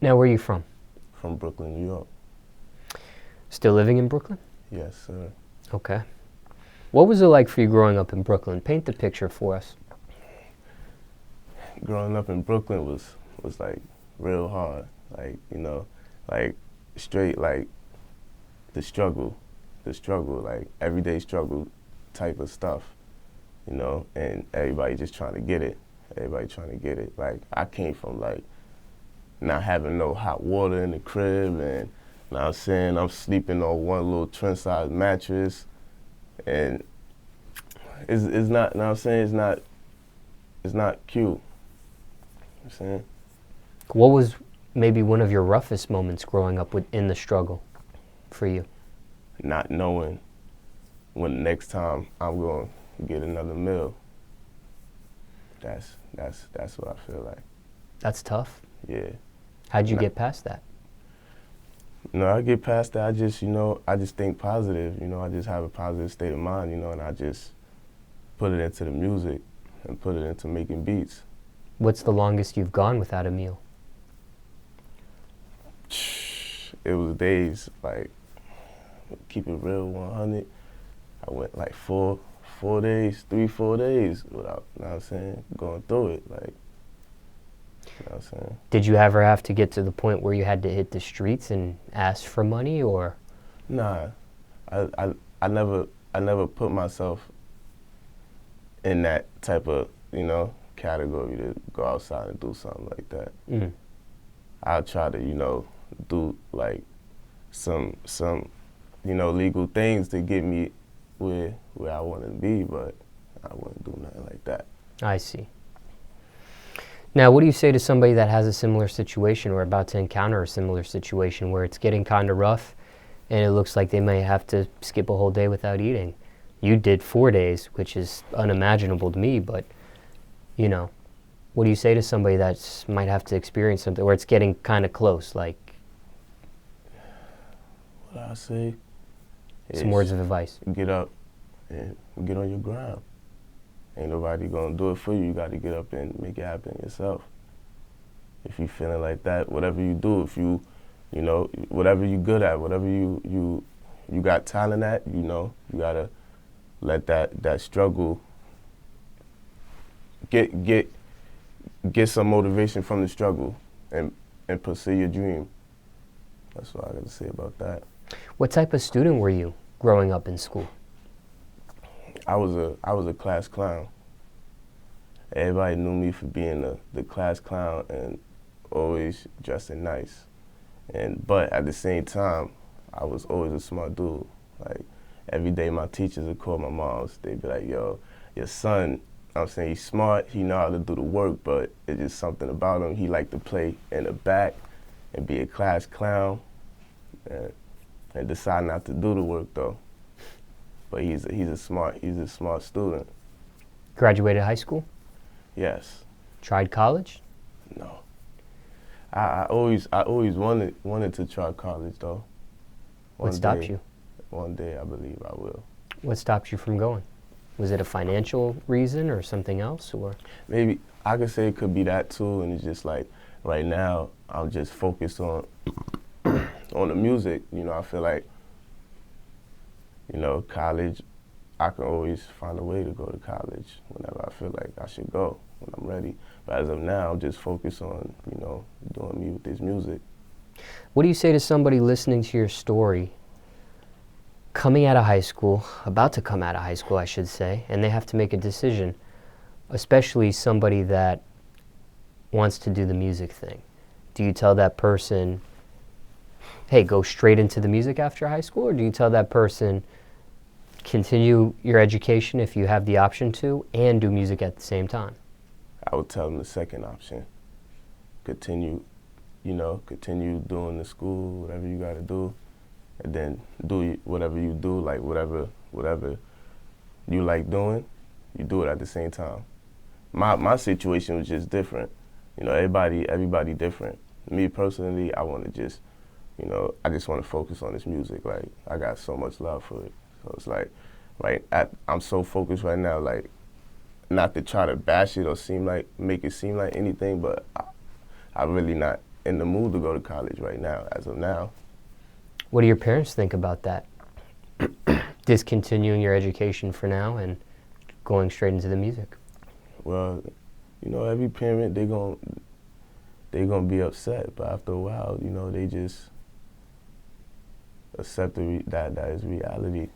Now, where are you from? From Brooklyn, New York. Still living in Brooklyn? Yes, sir. Okay. What was it like for you growing up in Brooklyn? Paint the picture for us. Growing up in Brooklyn was like real hard. Like, like straight like the struggle, like everyday struggle type of stuff, and everybody just trying to get it. Everybody trying to get it. Like, I came from like not having no hot water in the crib, and now I'm saying I'm sleeping on one little twin size mattress, and it's not. Now I'm saying it's not cute. You know what I'm saying? What was maybe one of your roughest moments growing up in the struggle for you? Not knowing when the next time I'm going to get another meal. That's what I feel like. That's tough. Yeah. How'd you get past that? I get past that. I just think positive. I just have a positive state of mind. And I just put it into the music and put it into making beats. What's the longest you've gone without a meal? It was days, like, keep it real 100. I went like 4 days, 3-4 days without, going through it, like, Did you ever have to get to the point where you had to hit the streets and ask for money, or? Nah, I never put myself in that type of, category to go outside and do something like that. Mm. I'll try to, do like some legal things to get me where I want to be, but I wouldn't do nothing like that. I see. Now, what do you say to somebody that has a similar situation or about to encounter a similar situation where it's getting kind of rough and it looks like they may have to skip a whole day without eating? You did 4 days, which is unimaginable to me, but, what do you say to somebody that might have to experience something where it's getting kind of close, like? What I say? Some words of advice. Get up and get on your grind. Ain't nobody gonna do it for you. You got to get up and make it happen yourself. If you feeling like that, whatever you do, if you, whatever you good at, whatever you got talent at, you gotta let that struggle get some motivation from the struggle and pursue your dream. That's what I got to say about that. What type of student were you growing up in school? I was a class clown. Everybody knew me for being the class clown and always dressing nice. But at the same time, I was always a smart dude. Like, every day my teachers would call my moms. They'd be like, yo, your son, he's smart, he know how to do the work, but it's just something about him. He like to play in the back and be a class clown and decide not to do the work though. But he's a smart student. Graduated high school? Yes. Tried college? No. I always wanted to try college though. What stopped you? One day I believe I will. What stopped you from going? Was it a financial reason or something else, or? Maybe I could say it could be that too, and it's just like right now I'm just focused on the music. I feel like college, I can always find a way to go to college whenever I feel like I should go when I'm ready. But as of now, I'm just focused on doing me with this music. What do you say to somebody listening to your story, coming out of high school, about to come out of high school, I should say, and they have to make a decision, especially somebody that wants to do the music thing? Do you tell that person, hey, go straight into the music after high school, or do you tell that person, continue your education if you have the option to, and do music at the same time? I would tell them the second option. Continue doing the school, whatever you got to do, and then do whatever you do, like whatever you like doing, you do it at the same time. My situation was just different. Everybody different. Me personally, I want to just, I just want to focus on this music. Like, I got so much love for it. So it's like I'm so focused right now, like, not to try to bash it or make it seem like anything, but I really not in the mood to go to college right now, as of now. What do your parents think about that? Discontinuing your education for now and going straight into the music? Well, you know, every parent, they gonna be upset, but after a while, you know, they just accept that is reality.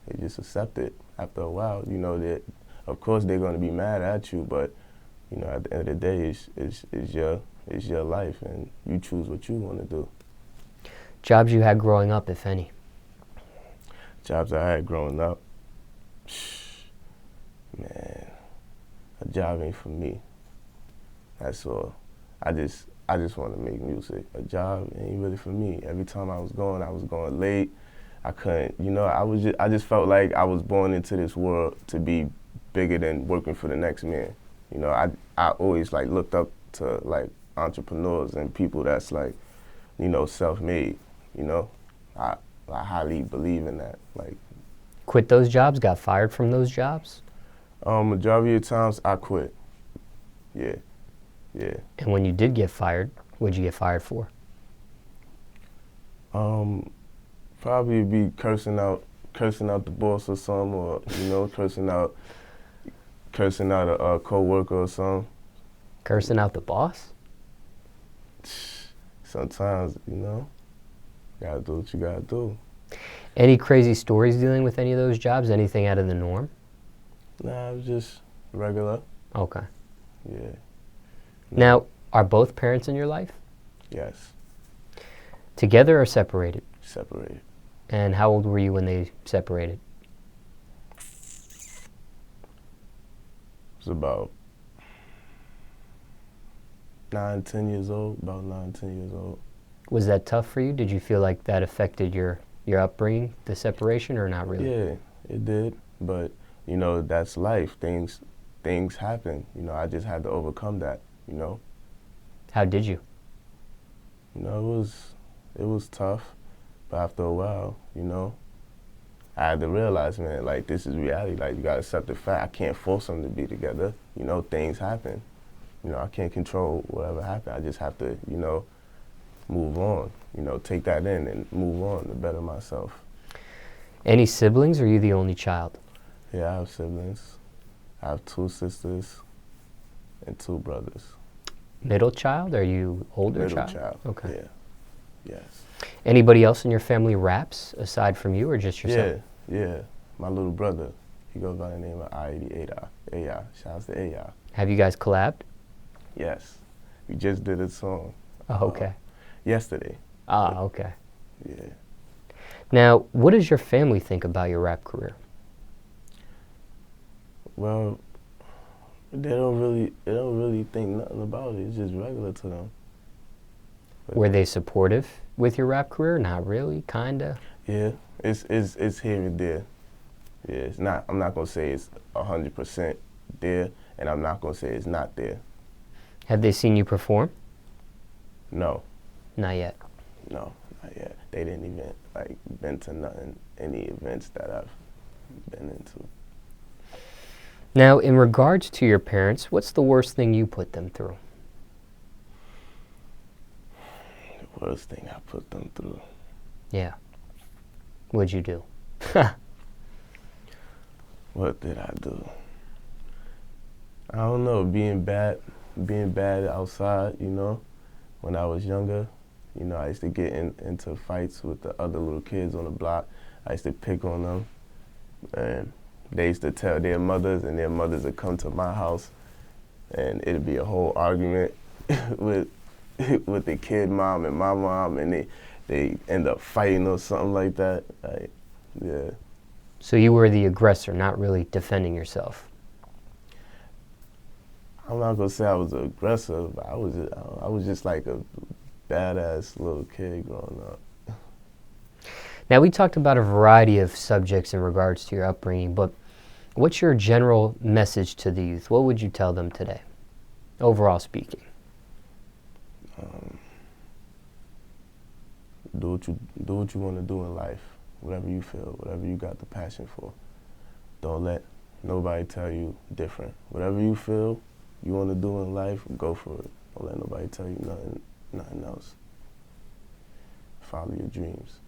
They just accept it. After a while, you know, that of course they're gonna be mad at you, but you know, at the end of the day, it's your life, and you choose what you want to do. Jobs you had growing up, if any? Jobs I had growing up, man, a job ain't for me. That's all. I just want to make music. A job ain't really for me. Every time I was going late. I couldn't, you know, I just felt like I was born into this world to be bigger than working for the next man. You know, I always like looked up to like entrepreneurs and people that's like, you know, self-made. You know, I highly believe in that. Like, Quit those jobs? Got fired from those jobs? Majority of times I quit. Yeah. And when you did get fired, what'd you get fired for? Probably be cursing out the boss or something, or you know, cursing out a coworker or something. Cursing out the boss? Sometimes, you know, gotta do what you gotta do. Any crazy stories dealing with any of those jobs? Anything out of the norm? Nah, it was just regular. Okay. Yeah. Now, are both parents in your life? Yes. Together or separated? Separated. And how old were you when they separated? It was about 9, 10 years old, about 9, 10 years old. Was that tough for you? Did you feel like that affected your upbringing, the separation, or not really? Yeah, it did. But, you know, that's life. Things happen. You know, I just had to overcome that, you know. How did you? You know, it was tough. But after a while, you know, I had to realize, man, like, this is reality. Like, you gotta accept the fact. I can't force them to be together. You know, things happen. You know, I can't control whatever happened. I just have to, you know, move on. You know, take that in and move on to better myself. Any siblings, or are you the only child? Yeah, I have siblings. I have 2 sisters and 2 brothers. Middle child? Are you older Middle child? child. Okay. Yeah. Yes. Anybody else in your family raps aside from you, or just yourself? Yeah. My little brother, he goes by the name of Aya. Shout out to Aya. Have you guys collabed? Yes. We just did a song. Oh, okay. Yesterday. Okay. Yeah. Now, what does your family think about your rap career? Well, they don't really think nothing about it. It's just regular to them. But Were they supportive with your rap career? Not really, kinda. yeah, it's here and there. Yeah, it's not. I'm not gonna say it's 100% there, and I'm not gonna say it's not there. Have they seen you perform? No, Not yet. not yet. They didn't even like been to any events that I've been into. Now, in regards to your parents, what's the worst thing you put them through? The worst thing I put them through. Yeah. What'd you do? What did I do? I don't know. Being bad outside. You know, when I was younger, you know, I used to get into fights with the other little kids on the block. I used to pick on them, and they used to tell their mothers, and their mothers would come to my house, and it'd be a whole argument with the kid mom and my mom, and they end up fighting or something like that. Like, yeah. So you were the aggressor, not really defending yourself. I'm not gonna say I was aggressive, but I was just like a badass little kid growing up. Now, we talked about a variety of subjects in regards to your upbringing, but what's your general message to the youth? What would you tell them today, overall speaking? Do what you want to do in life, whatever you feel, whatever you got the passion for. Don't let nobody tell you different. Whatever you feel you want to do in life, go for it. Don't let nobody tell you nothing nothing else. Follow your dreams.